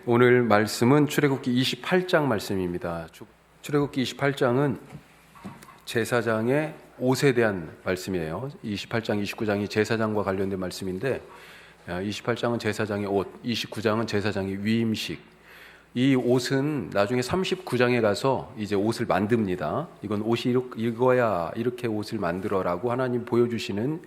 오늘 말씀은 출애굽기 28장 말씀입니다. 출애굽기 28장은 제사장의 옷에 대한 말씀이에요. 28장, 29장이 제사장과 관련된 말씀인데 28장은 제사장의 옷, 29장은 제사장의 위임식. 이 옷은 나중에 39장에 가서 이제 옷을 만듭니다. 이건 옷이 이거야 이렇게 옷을 만들어라고 하나님 보여주시는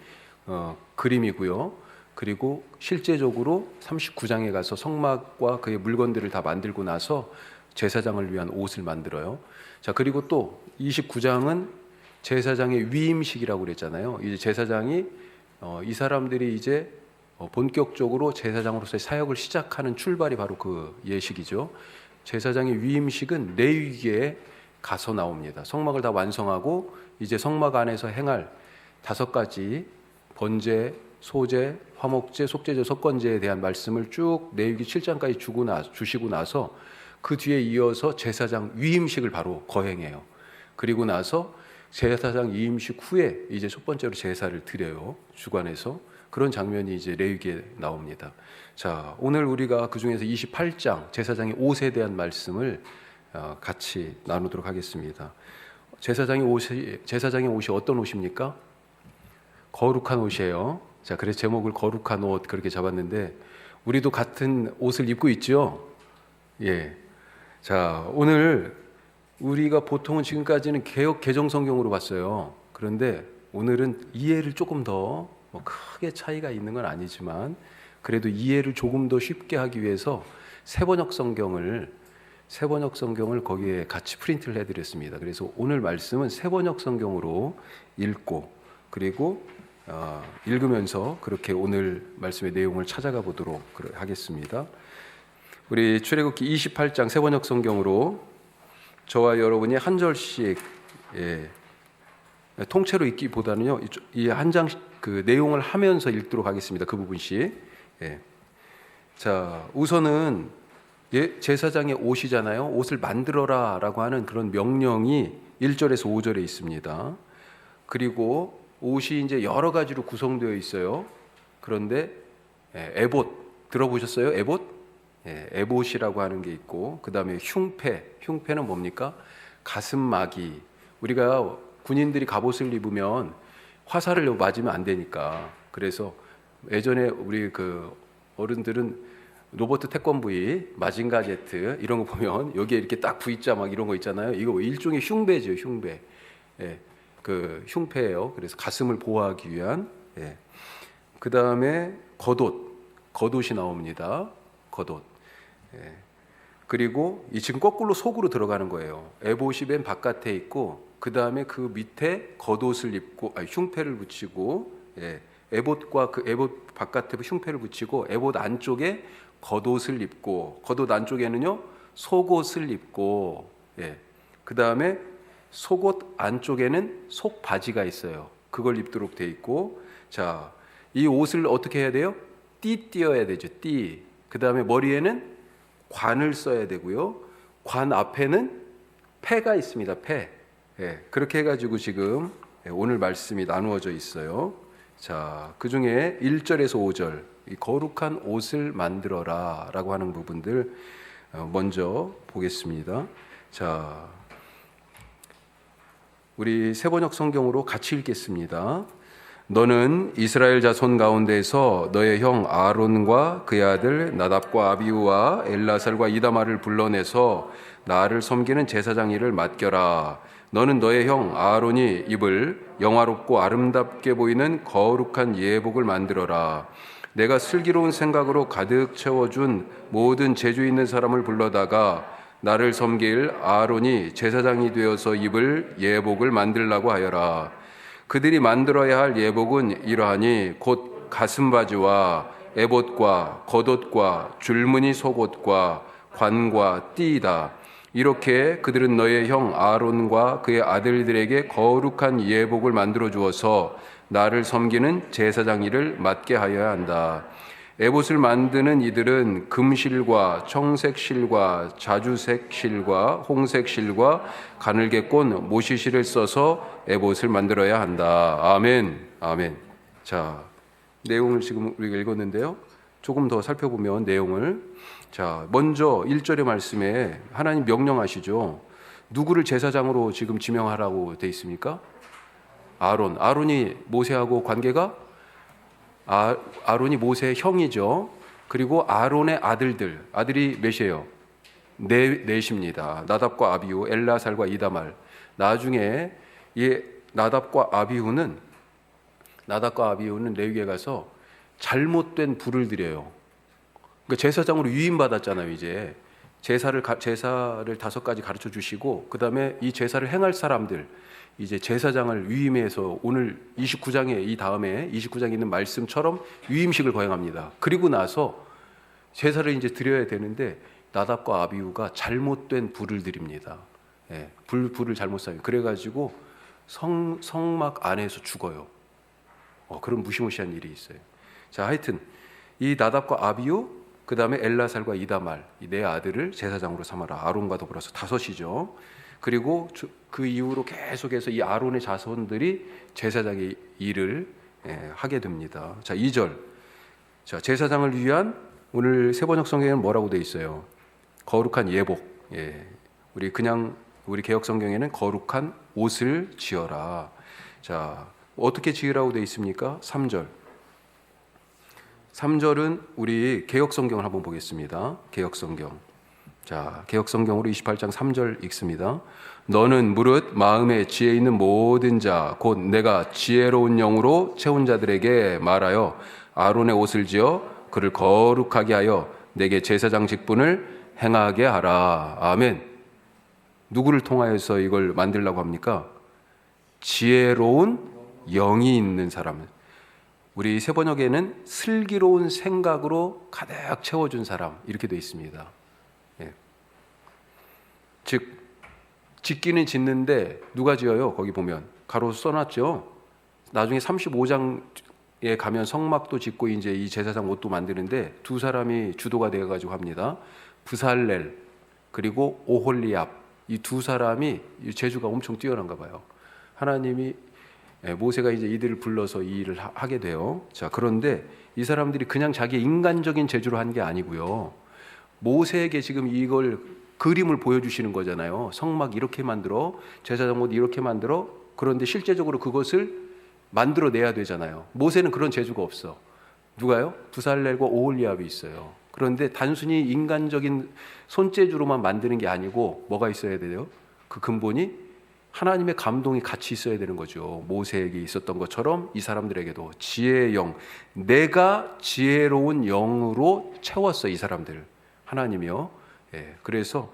그림이고요. 그리고 실제적으로 39장에 가서 성막과 그의 물건들을 다 만들고 나서 제사장을 위한 옷을 만들어요. 자, 그리고 또 29장은 제사장의 위임식이라고 그랬잖아요. 이제 제사장이 이 사람들이 이제 본격적으로 제사장으로서의 사역을 시작하는 출발이 바로 그 예식이죠. 제사장의 위임식은 레위기에 가서 나옵니다. 성막을 다 완성하고 이제 성막 안에서 행할 5가지 번제, 소제, 화목제, 속제제, 속건제에 대한 말씀을 쭉 레위기 7장까지 주시고 나서 그 뒤에 이어서 제사장 위임식을 바로 거행해요. 그리고 나서 제사장 위임식 후에 이제 첫 번째로 제사를 드려요. 주관에서. 그런 장면이 이제 레위기에 나옵니다. 자, 오늘 우리가 그 중에서 28장 제사장의 옷에 대한 말씀을 같이 나누도록 하겠습니다. 제사장의 옷이 어떤 옷입니까? 거룩한 옷이에요. 자, 그래서 제목을 거룩한 옷 그렇게 잡았는데 우리도 같은 옷을 입고 있죠. 예. 자, 오늘 우리가 보통은 지금까지는 개역 개정 성경으로 봤어요. 그런데 오늘은 이해를 조금 더 크게 차이가 있는 건 아니지만 그래도 이해를 조금 더 쉽게 하기 위해서 세번역 성경을 거기에 같이 프린트를 해드렸습니다. 그래서 오늘 말씀은 세번역 성경으로 읽고 그리고 읽으면서 그렇게 오늘 말씀의 내용을 찾아가 보도록 하겠습니다. 우리 출애굽기 28장 세번역 성경으로 저와 여러분이 한 절씩 통째로 읽기보다는요, 이 한 장씩 그 내용을 하면서 읽도록 하겠습니다. 그 부분씩. 자, 우선은 제사장의 옷이잖아요. 옷을 만들어라라고 하는 그런 명령이 1절에서 5절에 있습니다. 그리고 옷이 이제 여러 가지로 구성되어 있어요. 그런데 에봇 들어보셨어요? 에봇? 에봇이라고 하는 게 있고 그 다음에 흉패는 뭡니까? 가슴막이. 우리가 군인들이 갑옷을 입으면 화살을 맞으면 안 되니까 그래서 예전에 우리 그 어른들은 로버트 태권브이, 마징가 제트 이런 거 보면 여기에 이렇게 딱 V자 막 이런 거 있잖아요. 이거 일종의 흉배죠, 흉배. 그 흉패예요. 그래서 가슴을 보호하기 위한. 그 다음에 겉옷이 나옵니다. 겉옷. 그리고 이 지금 거꾸로 속으로 들어가는 거예요. 에봇이 맨 바깥에 있고 그 다음에 그 밑에 겉옷을 입고 흉패를 붙이고 에봇과 그 에봇 바깥에 흉패를 붙이고 에봇 안쪽에 겉옷을 입고 겉옷 안쪽에는요 속옷을 입고 그 다음에 속옷 안쪽에는 속바지가 있어요. 그걸 입도록 돼 있고 자, 이 옷을 어떻게 해야 돼요? 띄어야 되죠. 띠. 그 다음에 머리에는 관을 써야 되고요. 관 앞에는 패가 있습니다. 패. 그렇게 해가지고 지금 오늘 말씀이 나누어져 있어요. 자, 그 중에 1절에서 5절 이 거룩한 옷을 만들어라 라고 하는 부분들 먼저 보겠습니다. 자, 우리 세번역 성경으로 같이 읽겠습니다. 너는 이스라엘 자손 가운데서 너의 형 아론과 그의 아들 나답과 아비후와 엘라살과 이다말을 불러내서 나를 섬기는 제사장 일을 맡겨라. 너는 너의 형 아론이 입을 영화롭고 아름답게 보이는 거룩한 예복을 만들어라. 내가 슬기로운 생각으로 가득 채워준 모든 재주 있는 사람을 불러다가 나를 섬길 아론이 제사장이 되어서 입을 예복을 만들라고 하여라. 그들이 만들어야 할 예복은 이러하니 곧 가슴바지와 에봇과 겉옷과 줄무늬 속옷과 관과 띠이다. 이렇게 그들은 너의 형 아론과 그의 아들들에게 거룩한 예복을 만들어 주어서 나를 섬기는 제사장 일을 맡게 하여야 한다. 에봇을 만드는 이들은 금실과 청색실과 자주색실과 홍색실과 가늘게 꼰 모시실을 써서 에봇을 만들어야 한다. 아멘. 아멘. 자, 내용을 지금 우리가 읽었는데요. 조금 더 살펴보면 내용을 자, 먼저 1절의 말씀에 하나님 명령하시죠. 누구를 제사장으로 지금 지명하라고 돼 있습니까? 아론. 아론이 모세하고 관계가 아론이 모세의 형이죠. 그리고 아론의 아들이 몇이에요? 넷입니다. 나답과 아비후, 엘라살과 이다말. 나중에 이 나답과 아비후는 레위기에 가서 잘못된 불을 드려요. 그러니까 제사장으로 위임받았잖아요. 이제 제사를 5가지 가르쳐 주시고, 그 다음에 이 제사를 행할 사람들, 이제 제사장을 위임해서 오늘 29장에 이 다음에 29장에 있는 말씀처럼 위임식을 거행합니다. 그리고 나서 제사를 이제 드려야 되는데 나답과 아비후가 잘못된 불을 드립니다. 예, 불을 잘못 쌓여요. 그래가지고 성막 안에서 죽어요. 그런 무시무시한 일이 있어요. 자, 하여튼 이 나답과 아비후, 그 다음에 엘라살과 이다말, 이 네 아들을 제사장으로 삼아라. 아론과 더불어서 5이죠. 그리고 그 이후로 계속해서 이 아론의 자손들이 제사장의 일을 하게 됩니다. 자, 2절. 자, 제사장을 위한 오늘 세번역 성경에는 뭐라고 돼 있어요? 거룩한 예복. 예. 우리 개역 성경에는 거룩한 옷을 지어라. 자, 어떻게 지으라고 돼 있습니까? 3절. 3절은 우리 개역 성경을 한번 보겠습니다. 개역 성경. 자, 개역 성경으로 28장 3절 읽습니다. 너는 무릇 마음에 지혜 있는 모든 자, 곧 내가 지혜로운 영으로 채운 자들에게 말하여 아론의 옷을 지어 그를 거룩하게 하여 내게 제사장 직분을 행하게 하라. 아멘. 누구를 통하여서 이걸 만들려고 합니까? 지혜로운 영이 있는 사람. 우리 세번역에는 슬기로운 생각으로 가득 채워준 사람, 이렇게 되어 있습니다. 예. 즉 짓기는 짓는데 누가 지어요? 거기 보면 가로 써놨죠. 나중에 35장에 가면 성막도 짓고 이제 이 제사장 옷도 만드는데 두 사람이 주도가 되어가지고 합니다. 브살렐 그리고 오홀리압, 이 두 사람이 재주가 엄청 뛰어난가 봐요. 하나님이 모세가 이제 이들을 불러서 이 일을 하게 돼요. 자, 그런데 이 사람들이 그냥 자기 인간적인 재주로 한 게 아니고요. 모세에게 지금 이걸 그림을 보여주시는 거잖아요. 성막 이렇게 만들어, 제사장 옷 이렇게 만들어. 그런데 실제적으로 그것을 만들어내야 되잖아요. 모세는 그런 재주가 없어. 누가요? 브살렐과 오홀리압이 있어요. 그런데 단순히 인간적인 손재주로만 만드는 게 아니고 뭐가 있어야 돼요? 그 근본이 하나님의 감동이 같이 있어야 되는 거죠. 모세에게 있었던 것처럼 이 사람들에게도 지혜의 영, 내가 지혜로운 영으로 채웠어, 이 사람들. 하나님이요. 예, 그래서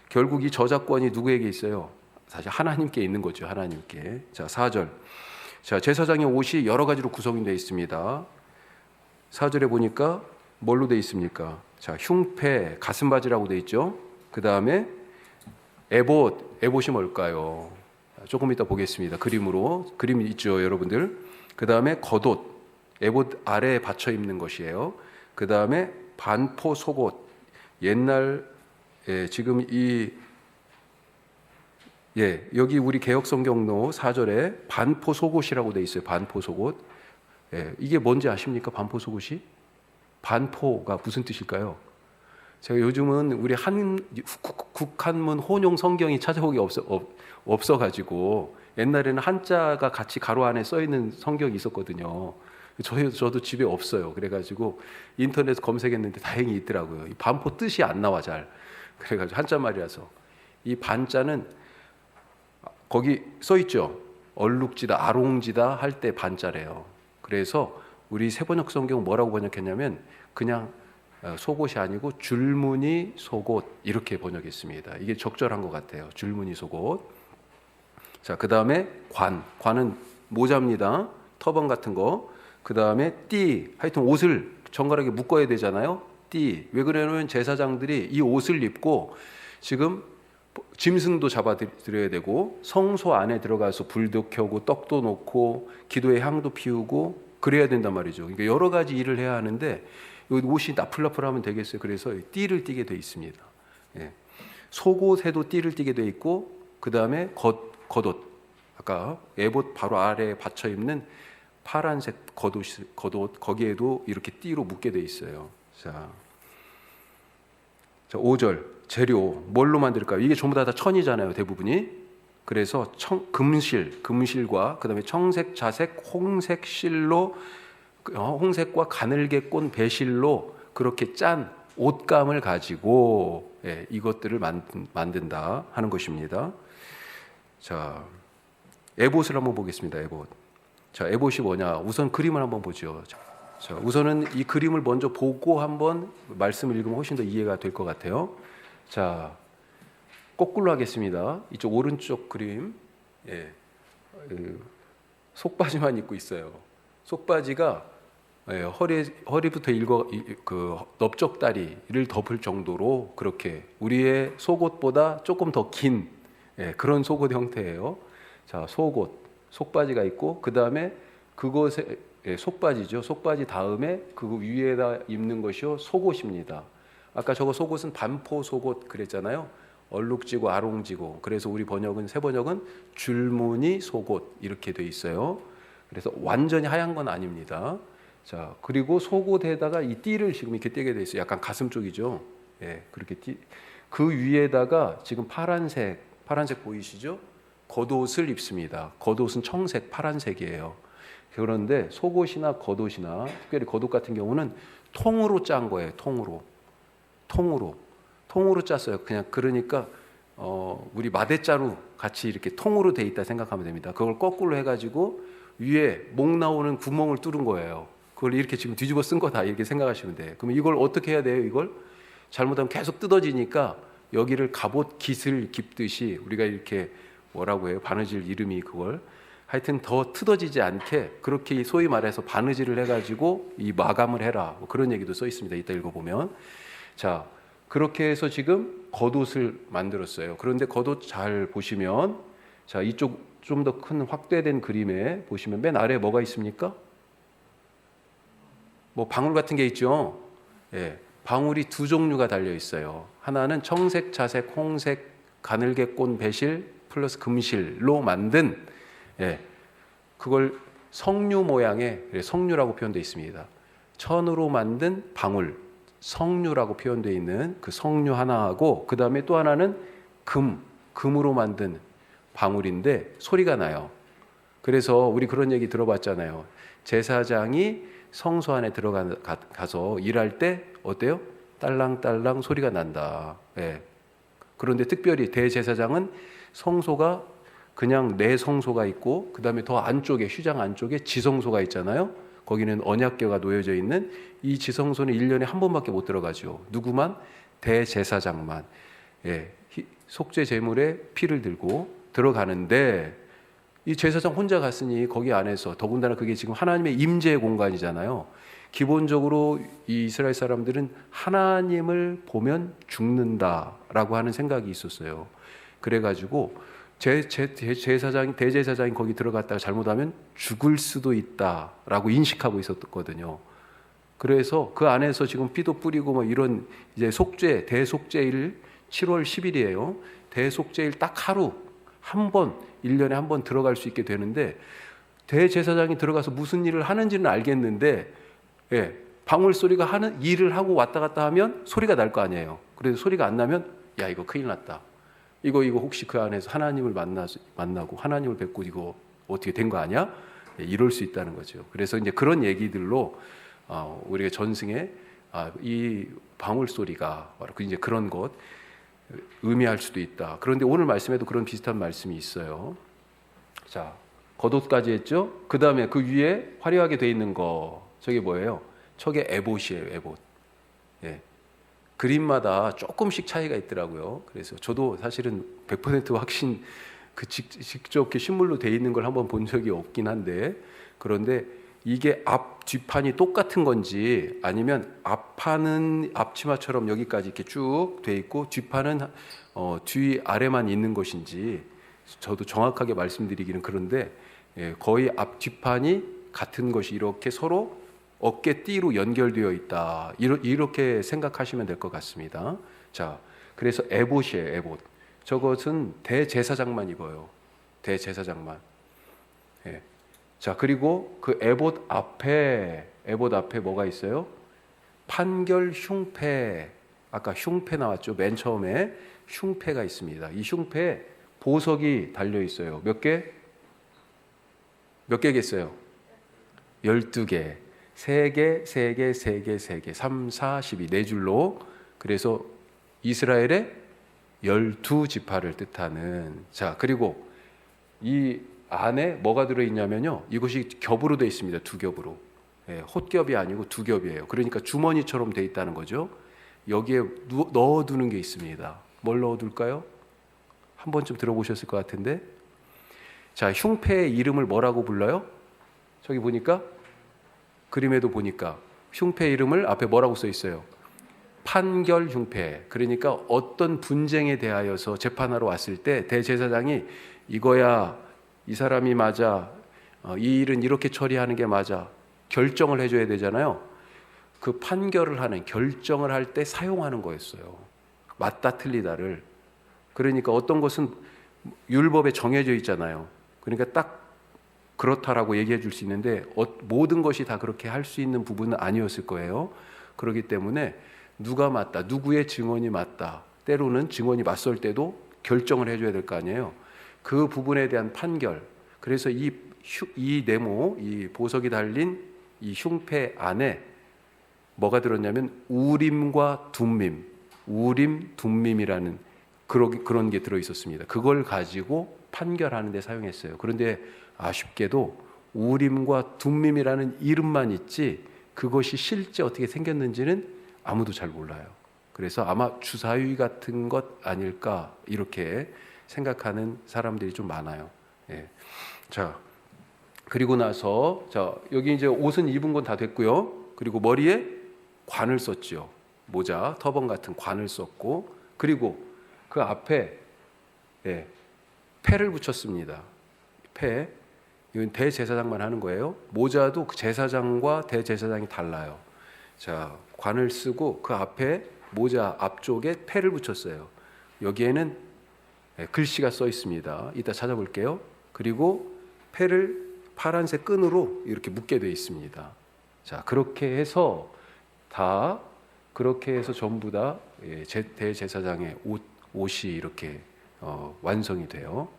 결국 이 저작권이 누구에게 있어요? 사실 하나님께 있는 거죠. 하나님께. 자, 4절. 자, 제사장의 옷이 여러 가지로 구성이 되어 있습니다. 4절에 보니까 뭘로 되어 있습니까? 자, 흉패, 가슴바지라고 되어 있죠. 그 다음에 에봇이 뭘까요? 조금 이따 보겠습니다. 그림으로. 그림 있죠, 여러분들. 그 다음에 겉옷, 에봇 아래에 받쳐 입는 것이에요. 그 다음에 반포 속옷. 옛날 지금 여기 우리 개역성경로 4절에 반포 속옷이라고 돼 있어요. 반포 속옷. 이게 뭔지 아십니까? 반포 속옷이? 반포가 무슨 뜻일까요? 제가 요즘은 우리 국한문 혼용 성경이 찾아보기 없어가지고 옛날에는 한자가 같이 가로 안에 써 있는 성경이 있었거든요. 저도 집에 없어요. 그래가지고 인터넷 검색했는데 다행히 있더라고요. 이 반포 뜻이 안 나와 잘. 그래가지고 한자 말이라서 이 반자는 거기 써 있죠. 얼룩지다, 아롱지다 할 때 반자래요. 그래서 우리 세번역 성경은 뭐라고 번역했냐면 그냥 속옷이 아니고 줄무늬 속옷 이렇게 번역했습니다. 이게 적절한 것 같아요. 줄무늬 속옷. 자, 그 다음에 관은 모자입니다. 터번 같은 거. 그 다음에 띠, 하여튼 옷을 정갈하게 묶어야 되잖아요. 띠. 왜 그러냐면 제사장들이 이 옷을 입고 지금 짐승도 잡아드려야 되고 성소 안에 들어가서 불도 켜고 떡도 놓고 기도의 향도 피우고 그래야 된단 말이죠. 그러니까 여러 가지 일을 해야 하는데 옷이 나풀나풀하면 되겠어요. 그래서 띠를 띠게 돼 있습니다. 예. 속옷에도 띠를 띠게 돼 있고 그 다음에 겉옷, 아까 에봇 바로 아래에 받쳐 입는 파란색 겉옷 거기에도 이렇게 띠로 묶게 돼 있어요. 자, 자, 5절 재료 뭘로 만들까요? 이게 전부 다 천이잖아요, 대부분이. 그래서 금실과 그다음에 청색, 자색, 홍색 실로 홍색과 가늘게 꼰 배실로 그렇게 짠 옷감을 가지고 이것들을 만든다 하는 것입니다. 자, 에봇을 한번 보겠습니다. 에봇. 자, 에봇이 뭐냐? 우선 그림을 한번 보죠. 자, 우선은 이 그림을 먼저 보고 한번 말씀을 읽으면 훨씬 더 이해가 될 것 같아요. 자, 거꾸로 하겠습니다. 이쪽 오른쪽 그림, 속바지만 입고 있어요. 속바지가 허리부터 그 넓적다리를 덮을 정도로 그렇게 우리의 속옷보다 조금 더 긴 그런 속옷 형태예요. 자, 속바지가 있고 그 다음에 그것에 속바지죠. 속바지 다음에 그 위에다 입는 것이요 속옷입니다. 아까 저거 속옷은 반포 속옷 그랬잖아요. 얼룩지고 아롱지고. 그래서 우리 번역은 새 번역은 줄무늬 속옷 이렇게 돼 있어요. 그래서 완전히 하얀 건 아닙니다. 자, 그리고 속옷에다가 이 띠를 지금 이렇게 떼게 돼 있어요. 약간 가슴 쪽이죠. 그렇게 그 위에다가 지금 파란색 보이시죠? 겉옷을 입습니다. 겉옷은 청색, 파란색이에요. 그런데 속옷이나 겉옷이나 특별히 겉옷 같은 경우는 통으로 짠 거예요. 통으로 짰어요. 그냥 그러니까 우리 마대자루 같이 이렇게 통으로 돼 있다 생각하면 됩니다. 그걸 거꾸로 해가지고 위에 목 나오는 구멍을 뚫은 거예요. 그걸 이렇게 지금 뒤집어 쓴 거다 이렇게 생각하시면 돼요. 그러면 이걸 어떻게 해야 돼요? 이걸 잘못하면 계속 뜯어지니까 여기를 갑옷 깃을 깁듯이 우리가 이렇게 뭐라고 해요? 바느질 이름이 그걸 하여튼 더 뜯어지지 않게 그렇게 소위 말해서 바느질을 해가지고 이 마감을 해라 뭐 그런 얘기도 써 있습니다. 이따 읽어보면. 자, 그렇게 해서 지금 겉옷을 만들었어요. 그런데 겉옷 잘 보시면 자, 이쪽 좀 더 큰 확대된 그림에 보시면 맨 아래에 뭐가 있습니까? 뭐 방울 같은 게 있죠. 방울이 두 종류가 달려 있어요. 하나는 청색, 자색, 홍색, 가늘게 꼰 배실 플러스 금실로 만든 그걸 성류 모양의 성류라고 표현되어 있습니다. 천으로 만든 방울, 성류라고 표현되어 있는 그 성류 하나하고 그 다음에 또 하나는 금으로 만든 방울인데 소리가 나요. 그래서 우리 그런 얘기 들어봤잖아요. 제사장이 성소 안에 들어가서 일할 때 어때요? 딸랑딸랑 소리가 난다. 그런데 특별히 대제사장은 성소가 그냥 내 성소가 있고 그 다음에 더 안쪽에 휘장 안쪽에 지성소가 있잖아요. 거기는 언약궤가 놓여져 있는 이 지성소는 1년에 한 번밖에 못 들어가죠. 누구만? 대제사장만 속죄 제물에 피를 들고 들어가는데 이 제사장 혼자 갔으니 거기 안에서 더군다나 그게 지금 하나님의 임재의 공간이잖아요. 기본적으로 이 이스라엘 사람들은 하나님을 보면 죽는다라고 하는 생각이 있었어요. 그래가지고 대제사장이 거기 들어갔다가 잘못하면 죽을 수도 있다라고 인식하고 있었거든요. 그래서 그 안에서 지금 피도 뿌리고 뭐 이런 이제 대속죄일 7월 10일이에요. 대속죄일 딱 하루 한 번 1년에 한 번 들어갈 수 있게 되는데 대제사장이 들어가서 무슨 일을 하는지는 알겠는데 방울 소리가 하는 일을 하고 왔다 갔다 하면 소리가 날 거 아니에요. 그래서 소리가 안 나면 야 이거 큰일 났다. 이거 혹시 그 안에서 하나님을 만나고 하나님을 뵙고 이거 어떻게 된 거 아니야? 이럴 수 있다는 거죠. 그래서 이제 그런 얘기들로 우리가 전승에 이 방울 소리가 이제 그런 것 의미할 수도 있다. 그런데 오늘 말씀에도 그런 비슷한 말씀이 있어요. 자, 겉옷까지 했죠. 그 다음에 그 위에 화려하게 돼 있는 거 저게 뭐예요? 저게 에봇이에요. 에봇. 그림마다 조금씩 차이가 있더라고요. 그래서 저도 사실은 100% 확신 직접 이렇게 신물로 돼 있는 걸 한번 본 적이 없긴 한데 그런데 이게 뒷판이 똑같은 건지 아니면 앞판은 앞치마처럼 여기까지 이렇게 쭉 돼 있고 뒷판은 뒤 아래만 있는 것인지 저도 정확하게 말씀드리기는 그런데 거의 뒷판이 같은 것이 이렇게 서로 어깨띠로 연결되어 있다. 이렇게 생각하시면 될 것 같습니다. 자, 그래서 에봇이에요. 에봇. 저것은 대제사장만 입어요. 대제사장만. 자, 그리고 그 에봇 앞에 뭐가 있어요? 판결 흉패 아까 흉패 나왔죠. 맨 처음에 흉패가 있습니다. 이 흉패에 보석이 달려 있어요. 몇 개? 몇 개겠어요? 12개. 3개, 3개, 3개, 3개. 3, 4, 12. 네 줄로. 그래서 이스라엘의 12지파를 뜻하는. 자, 그리고 이 안에 뭐가 들어있냐면요. 이것이 겹으로 되어 있습니다. 두 겹으로. 홑겹이 아니고 두 겹이에요. 그러니까 주머니처럼 되어 있다는 거죠. 여기에 넣어두는 게 있습니다. 뭘 넣어둘까요? 한 번쯤 들어보셨을 것 같은데. 자, 흉패의 이름을 뭐라고 불러요? 저기 보니까 그림에도 보니까 흉패 이름을 앞에 뭐라고 써 있어요? 판결 흉패. 그러니까 어떤 분쟁에 대하여서 재판하러 왔을 때 대제사장이 이거야, 이 사람이 맞아, 이 일은 이렇게 처리하는 게 맞아, 결정을 해줘야 되잖아요. 그 판결을 하는, 결정을 할 때 사용하는 거였어요. 맞다 틀리다를. 그러니까 어떤 것은 율법에 정해져 있잖아요. 그러니까 딱 그렇다라고 얘기해 줄 수 있는데 모든 것이 다 그렇게 할 수 있는 부분은 아니었을 거예요. 그렇기 때문에 누가 맞다, 누구의 증언이 맞다, 때로는 증언이 맞설 때도 결정을 해줘야 될 거 아니에요. 그 부분에 대한 판결. 그래서 이 네모, 이 보석이 달린 이 흉패 안에 뭐가 들었냐면 우림과 둠밈, 우림, 둠밈이라는 그런 게 들어있었습니다. 그걸 가지고 판결하는 데 사용했어요. 그런데 아쉽게도 우림과 둠밈이라는 이름만 있지 그것이 실제 어떻게 생겼는지는 아무도 잘 몰라요. 그래서 아마 주사위 같은 것 아닐까 이렇게 생각하는 사람들이 좀 많아요. 예. 자, 그리고 나서 자, 여기 이제 옷은 입은 건 다 됐고요. 그리고 머리에 관을 썼죠. 모자, 터번 같은 관을 썼고, 그리고 그 앞에 패를 붙였습니다. 패. 이건 대제사장만 하는 거예요. 모자도 그 제사장과 대제사장이 달라요. 자, 관을 쓰고 그 앞에 모자 앞쪽에 패를 붙였어요. 여기에는 글씨가 써 있습니다. 이따 찾아볼게요. 그리고 패를 파란색 끈으로 이렇게 묶게 되어 있습니다. 자, 그렇게 해서 전부 다 대제사장의 옷이 이렇게 완성이 돼요.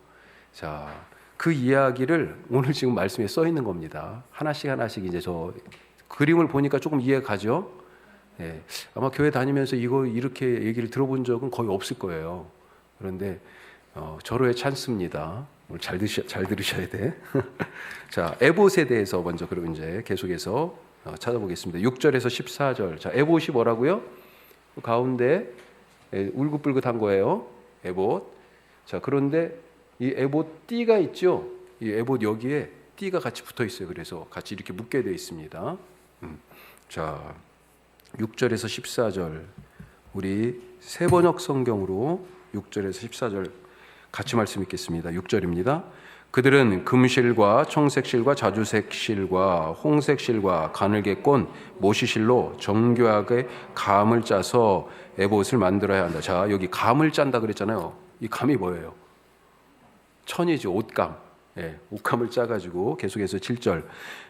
자, 그 이야기를 오늘 지금 말씀에 써 있는 겁니다. 하나씩 이제 저 그림을 보니까 조금 이해가 가죠. 예, 아마 교회 다니면서 이거 이렇게 얘기를 들어본 적은 거의 없을 거예요. 그런데 절호의 찬스입니다. 오늘 잘 들으셔야 돼. 자, 에봇에 대해서 먼저 그럼 이제 계속해서 찾아보겠습니다. 6절에서 14절. 자, 에봇이 뭐라고요? 가운데 울긋불긋한 거예요. 에봇. 자, 그런데 이 에봇 띠가 있죠. 이 에봇 여기에 띠가 같이 붙어 있어요. 그래서 같이 이렇게 묶게 되어 있습니다. 자, 6절에서 14절. 우리 세번역 성경으로 6절에서 14절 같이 말씀 읽겠습니다. 6절입니다. 그들은 금실과 청색실과 자주색실과 홍색실과 가늘게 꼰 모시실로 정교하게 감을 짜서 에봇을 만들어야 한다. 자, 여기 감을 짠다 그랬잖아요. 이 감이 뭐예요? 천이죠. 옷감. 옷감을 짜가지고 계속해서 7절.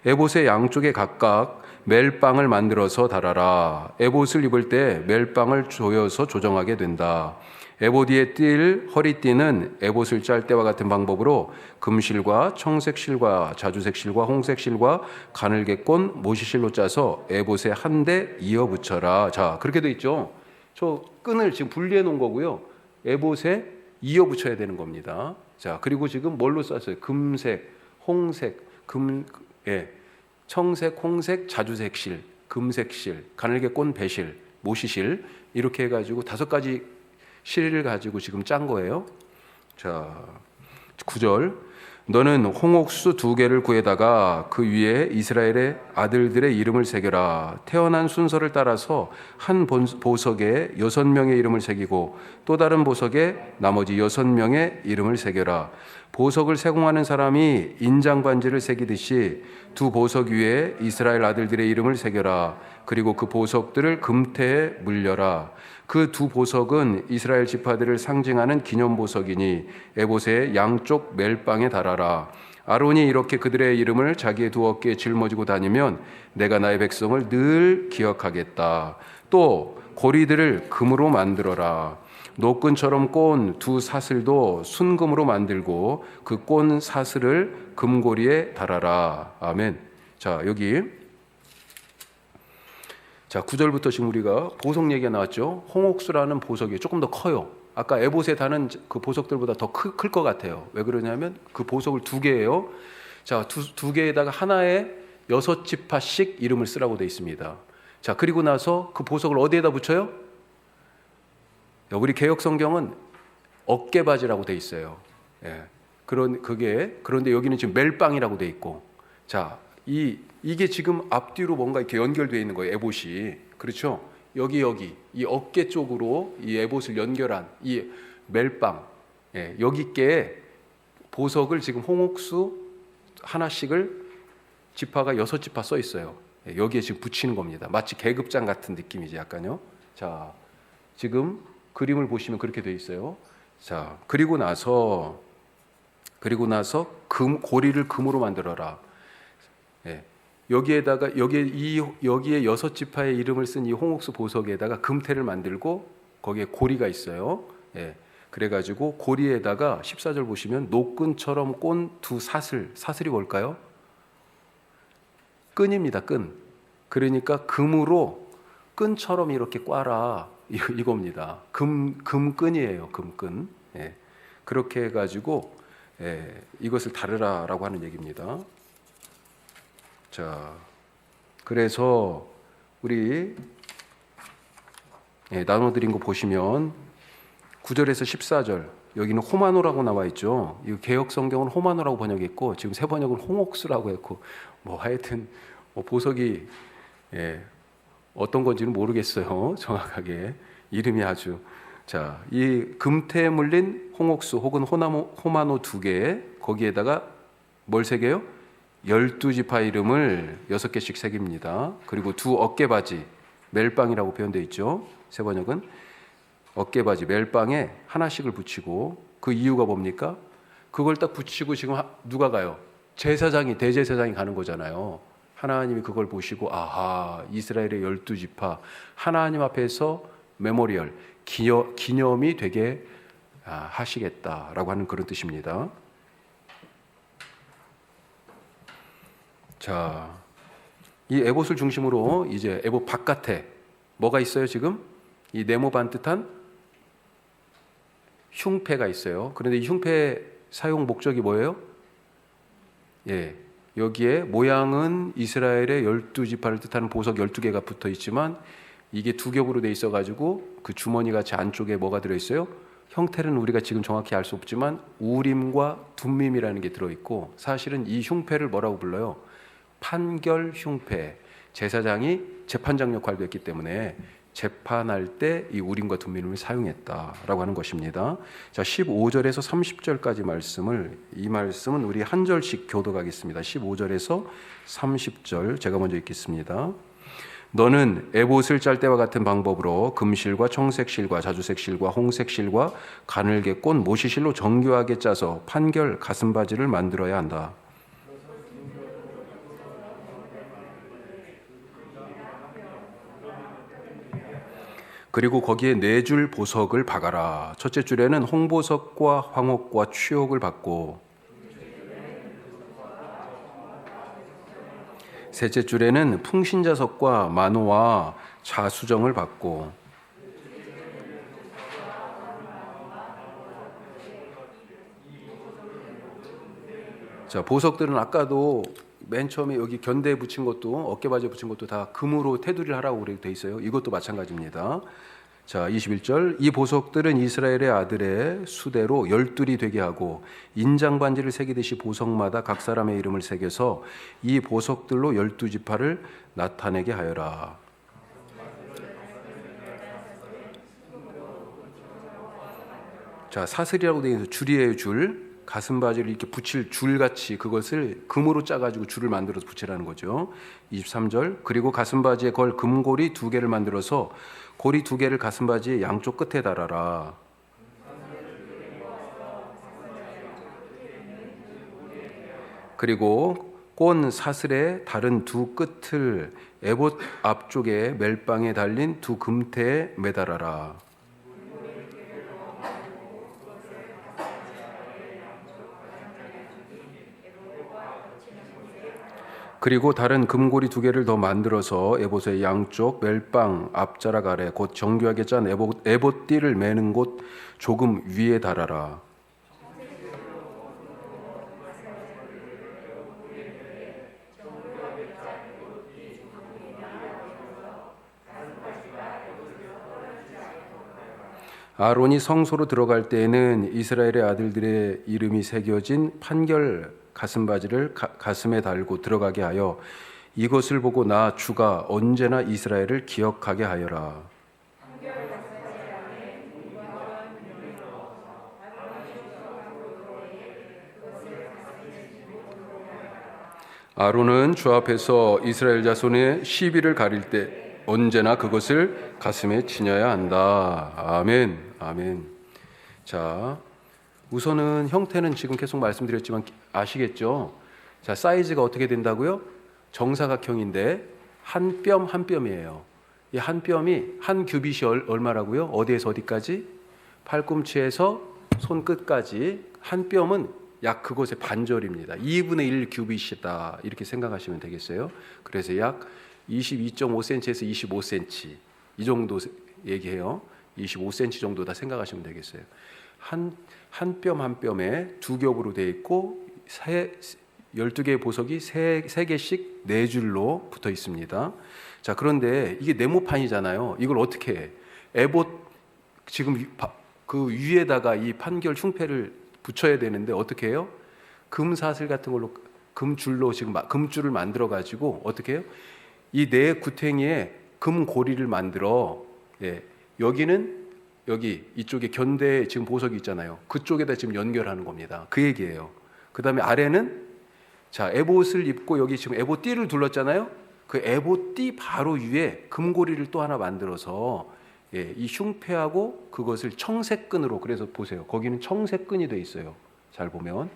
에봇의 양쪽에 각각 멜빵을 만들어서 달아라. 에봇을 입을 때 멜빵을 조여서 조정하게 된다. 에봇 위에 띌 허리띠는 에봇을 짤 때와 같은 방법으로 금실과 청색실과 자주색실과 홍색실과 가늘게 꼰 모시실로 짜서 에봇에 한 대 이어 붙여라. 자, 그렇게 돼 있죠. 저 끈을 지금 분리해 놓은 거고요. 에봇에 이어 붙여야 되는 겁니다. 자, 그리고 지금 뭘로 쌌어요? 금색, 홍색, 청색, 홍색, 자주색실, 금색실, 가늘게 꼰 배실, 모시실 이렇게 해가지고 5가지 실을 가지고 지금 짠 거예요. 자, 9절. 너는 홍옥수 2개를 구해다가 그 위에 이스라엘의 아들들의 이름을 새겨라. 태어난 순서를 따라서 한 보석에 6명의 이름을 새기고 또 다른 보석에 나머지 6명의 이름을 새겨라. 보석을 세공하는 사람이 인장반지를 새기듯이 2 보석 위에 이스라엘 아들들의 이름을 새겨라. 그리고 그 보석들을 금태에 물려라. 그 2 보석은 이스라엘 지파들을 상징하는 기념보석이니 에봇의 양쪽 멜빵에 달아라. 아론이 이렇게 그들의 이름을 자기의 2 어깨에 짊어지고 다니면 내가 나의 백성을 늘 기억하겠다. 또 고리들을 금으로 만들어라. 노끈처럼 꼰 두 사슬도 순금으로 만들고 그 꼰 사슬을 금고리에 달아라. 아멘. 자, 여기 9절부터 지금 우리가 보석 얘기가 나왔죠. 홍옥수라는 보석이 조금 더 커요. 아까 에봇에 다는 그 보석들보다 더 클 것 같아요. 왜 그러냐면 그 보석을 두 개예요. 자, 두 개에다가 하나에 6지파씩 이름을 쓰라고 되어 있습니다. 자, 그리고 나서 그 보석을 어디에다 붙여요? 우리 개역 성경은 어깨바지라고 되어 있어요. 예. 그런데 여기는 지금 멜빵이라고 되어 있고, 자, 이게 지금 앞뒤로 뭔가 이렇게 연결되어 있는 거예요. 에봇이. 그렇죠? 여기 이 어깨 쪽으로 이 에봇을 연결한 이 멜빵, 예, 여기께 보석을 지금 홍옥수 하나씩을 지파가 6지파 써 있어요. 예, 여기에 지금 붙이는 겁니다. 마치 계급장 같은 느낌이지 약간요. 자, 지금 그림을 보시면 그렇게 되어 있어요. 자, 그리고 나서 고리를 금으로 만들어라. 예. 여기에다가 여기에 6지파의 이름을 쓴 이 홍옥수 보석에다가 금태를 만들고 거기에 고리가 있어요. 예. 그래가지고 고리에다가 14절 보시면 노끈처럼 꼰 두 사슬이 뭘까요? 끈입니다. 끈. 그러니까 금으로 끈처럼 이렇게 꽈라 이겁니다. 금끈이에요. 금끈. 예. 그렇게 해가지고 이것을 다르라라고 하는 얘기입니다. 자, 그래서 우리 나눠드린 거 보시면 9절에서 14절 여기는 호마노라고 나와 있죠. 이 개역 성경은 호마노라고 번역했고 지금 새 번역은 홍옥수라고 했고 뭐 하여튼 보석이 어떤 건지는 모르겠어요. 정확하게 이름이 아주 이 금태에 물린 홍옥수 혹은 호마노 2개 거기에다가 뭘 새겨요? 12지파 이름을 6개씩 새깁니다. 그리고 두 어깨바지 멜빵이라고 표현되어 있죠. 새 번역은 어깨바지 멜빵에 하나씩을 붙이고 그 이유가 뭡니까? 그걸 딱 붙이고 지금 누가 가요? 대제사장이 가는 거잖아요. 하나님이 그걸 보시고 아하 이스라엘의 12지파 하나님 앞에서 메모리얼 기념이 되게 하시겠다라고 하는 그런 뜻입니다. 자, 이 에봇을 중심으로 이제 에봇 바깥에 뭐가 있어요? 지금 이 네모 반듯한 흉패가 있어요. 그런데 이 흉패 사용 목적이 뭐예요? 예, 여기에 모양은 이스라엘의 12지파를 뜻하는 보석 12개가 붙어 있지만 이게 두 겹으로 돼 있어 가지고 그 주머니 같이 안쪽에 뭐가 들어 있어요? 형태는 우리가 지금 정확히 알 수 없지만 우림과 둠밈이라는 게 들어 있고 사실은 이 흉패를 뭐라고 불러요? 판결 흉패. 제사장이 재판장 역할도 했기 때문에 재판할 때 이 우림과 둠밈을 사용했다라고 하는 것입니다. 자, 15절에서 30절까지 이 말씀은 우리 한 절씩 교독하겠습니다. 15절에서 30절 제가 먼저 읽겠습니다. 너는 에봇을 짤 때와 같은 방법으로 금실과 청색실과 자주색실과 홍색실과 가늘게 꼰 모시실로 정교하게 짜서 판결 가슴바지를 만들어야 한다. 그리고 거기에 4줄 보석을 박아라. 첫째 줄에는 홍보석과 황옥과 취옥을 받고 셋째 줄에는 풍신자석과 만호와 자수정을 받고 자, 보석들은 아까도 맨 처음에 여기 견대에 붙인 것도 어깨바지에 붙인 것도 다 금으로 테두리를 하라고 그렇게 돼 있어요. 이것도 마찬가지입니다. 자, 21절 이 보석들은 이스라엘의 아들의 수대로 12이 되게 하고 인장 반지를 새기듯이 보석마다 각 사람의 이름을 새겨서 이 보석들로 12지파를 나타내게 하여라. 자, 사슬이라고 되어 있는 줄이에요. 줄. 가슴바지를 이렇게 붙일 줄같이 그것을 금으로 짜가지고 줄을 만들어서 붙이라는 거죠. 23절 그리고 가슴바지에 걸 금고리 2개를 만들어서 고리 2개를 가슴바지의 양쪽 끝에 달아라. 그리고 꼰 사슬의 다른 두 끝을 에봇 앞쪽에 멜빵에 달린 두 금태에 매달아라. 그리고 다른 금고리 두 개를 더 만들어서 에봇의 양쪽 멜빵 앞자락 아래 곧 정교하게 짠 에봇 띠를 매는 곳 조금 위에 달아라. 아론이 성소로 들어갈 때에는 이스라엘의 아들들의 이름이 새겨진 판결 가슴바지를 가슴에 달고 들어가게 하여 이것을 보고 나 주가 언제나 이스라엘을 기억하게 하여라. 아론은 주 앞에서 이스라엘 자손의 시비를 가릴 때 언제나 그것을 가슴에 지녀야 한다. 아멘. 아멘. 자, 우선은 형태는 지금 계속 말씀드렸지만 아시겠죠? 자, 사이즈가 어떻게 된다고요? 정사각형인데 한 뼘 한 뼘이에요. 이 한 뼘이 한 규빗이 얼마라고요? 어디에서 어디까지? 팔꿈치에서 손끝까지 한 뼘은 약 그것의 반절입니다. 2분의 1 규빗이다. 이렇게 생각하시면 되겠어요. 그래서 약 22.5cm에서 25cm 이 정도 얘기해요. 25cm 정도다 생각하시면 되겠어요. 한 뼘 한 뼘에 두 겹으로 되어 있고 12개의 보석이 3개씩 4줄로 붙어 있습니다. 자, 그런데 이게 네모판이잖아요. 이걸 어떻게 해? 에봇 지금 그 위에다가 이 판결 흉패를 붙여야 되는데 어떻게 해요? 금사슬 같은 걸로 금줄로 지금 금줄을 만들어 가지고 어떻게 해요? 이 네 구탱이에 금고리를 만들어, 예, 여기는 여기 이쪽에 견대에 지금 보석이 있잖아요. 그쪽에다 지금 연결하는 겁니다. 그 얘기예요. 그 다음에 아래는 자 에봇을 입고 여기 지금 에봇 띠를 둘렀잖아요. 그 에봇 띠 바로 위에 금고리를 또 하나 만들어서, 예, 이 흉패하고 그것을 청색끈으로, 그래서 보세요. 거기는 청색끈이 돼 있어요. 잘 보면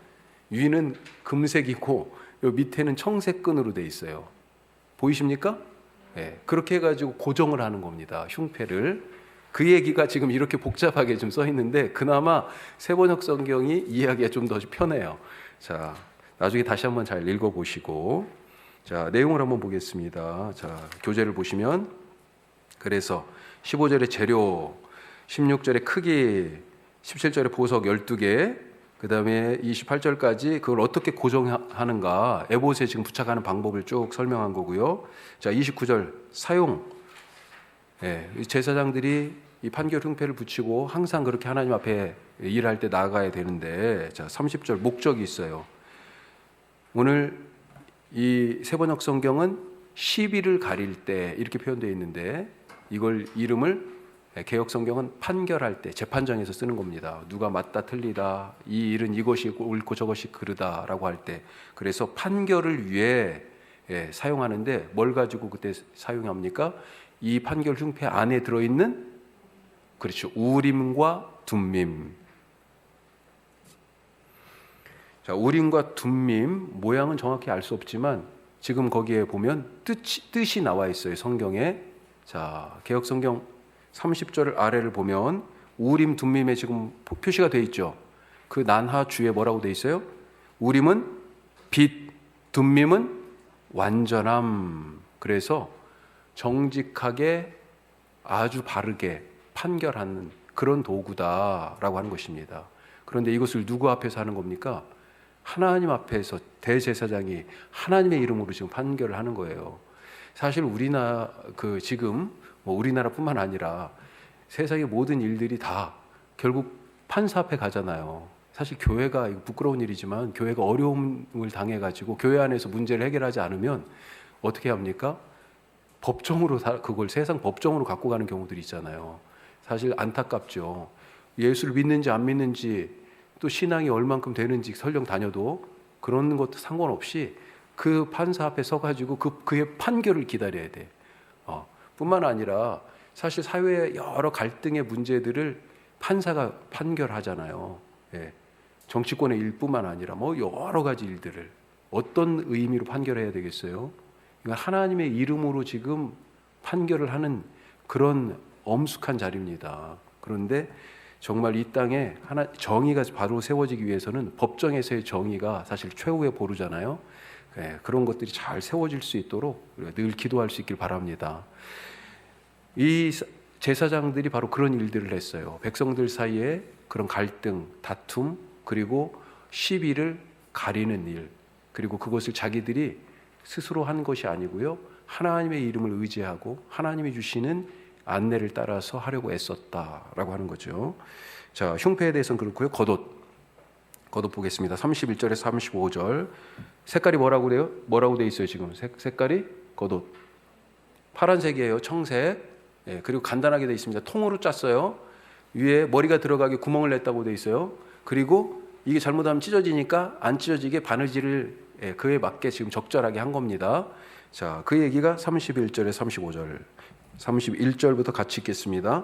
위는 금색이고 요 밑에는 청색끈으로 돼 있어요. 보이십니까? 예, 그렇게 해가지고 고정을 하는 겁니다. 흉패를. 그 얘기가 지금 이렇게 복잡하게 좀 써 있는데 그나마 세번역 성경이 이해하기가 좀 더 편해요. 자, 나중에 다시 한번 잘 읽어보시고, 자, 내용을 한번 보겠습니다. 자, 교재를 보시면, 그래서 15절의 재료, 16절의 크기, 17절의 보석 12개, 그 다음에 28절까지 그걸 어떻게 고정하는가, 에봇에 지금 부착하는 방법을 쭉 설명한 거고요. 자, 29절 사용. 예, 제사장들이 이 판결 흉패를 붙이고 항상 그렇게 하나님 앞에 일할 때 나가야 되는데, 자, 30절 목적이 있어요. 오늘 이 세번역 성경은 시비를 가릴 때 이렇게 표현되어 있는데, 이걸 이름을 개역 성경은 판결할 때 재판장에서 쓰는 겁니다. 누가 맞다 틀리다, 이 일은 이것이 옳고 저것이 그르다라고 할 때, 그래서 판결을 위해, 예, 사용하는데 뭘 가지고 그때 사용합니까? 이 판결 흉패 안에 들어있는, 그렇죠, 우림과 둠밈. 자, 우림과 둠밈 모양은 정확히 알 수 없지만 지금 거기에 보면 뜻이 나와 있어요, 성경에. 자, 개역 성경 30절 아래를 보면 우림 둠밈에 지금 표시가 되어 있죠. 그 난하 주에 뭐라고 되어 있어요? 우림은 빛, 둠밈은 완전함. 그래서 정직하게 아주 바르게 판결하는 그런 도구다라고 하는 것입니다. 그런데 이것을 누구 앞에서 하는 겁니까? 하나님 앞에서 대제사장이 하나님의 이름으로 지금 판결을 하는 거예요. 사실 지금 우리나라뿐만 아니라 세상의 모든 일들이 다 결국 판사 앞에 가잖아요. 사실 교회가, 부끄러운 일이지만 교회가 어려움을 당해가지고 교회 안에서 문제를 해결하지 않으면 어떻게 합니까? 법정으로 그걸 세상 법정으로 갖고 가는 경우들이 있잖아요. 사실 안타깝죠. 예수를 믿는지 안 믿는지, 또 신앙이 얼만큼 되는지 설령 다녀도 그런 것도 상관없이 그 판사 앞에 서가지고 그의 판결을 기다려야 돼. 뿐만 아니라 사실 사회의 여러 갈등의 문제들을 판사가 판결하잖아요. 예. 정치권의 일뿐만 아니라 여러 가지 일들을. 어떤 의미로 판결해야 되겠어요? 이건 하나님의 이름으로 지금 판결을 하는 그런 엄숙한 자리입니다. 그런데 정말 이 땅에 정의가 바로 세워지기 위해서는 법정에서의 정의가 사실 최후의 보루잖아요. 그런 것들이 잘 세워질 수 있도록 늘 기도할 수 있길 바랍니다. 이 제사장들이 바로 그런 일들을 했어요. 백성들 사이에 그런 갈등, 다툼, 그리고 시비를 가리는 일, 그리고 그것을 자기들이 스스로 한 것이 아니고요, 하나님의 이름을 의지하고 하나님이 주시는 안내를 따라서 하려고 애썼다라고 하는 거죠. 자, 흉패에 대해서는 그렇고요. 겉옷 보겠습니다. 31절에서 35절. 색깔이 뭐라고 그래요? 뭐라고 돼 있어요 지금? 색깔이 겉옷 파란색이에요. 청색. 그리고 간단하게 돼 있습니다. 통으로 짰어요. 위에 머리가 들어가게 구멍을 냈다고 돼 있어요. 그리고 이게 잘못하면 찢어지니까 안 찢어지게 바느질을 그에 맞게 지금 적절하게 한 겁니다. 자, 그 얘기가 31절에 35절. 31절부터 같이 읽겠습니다.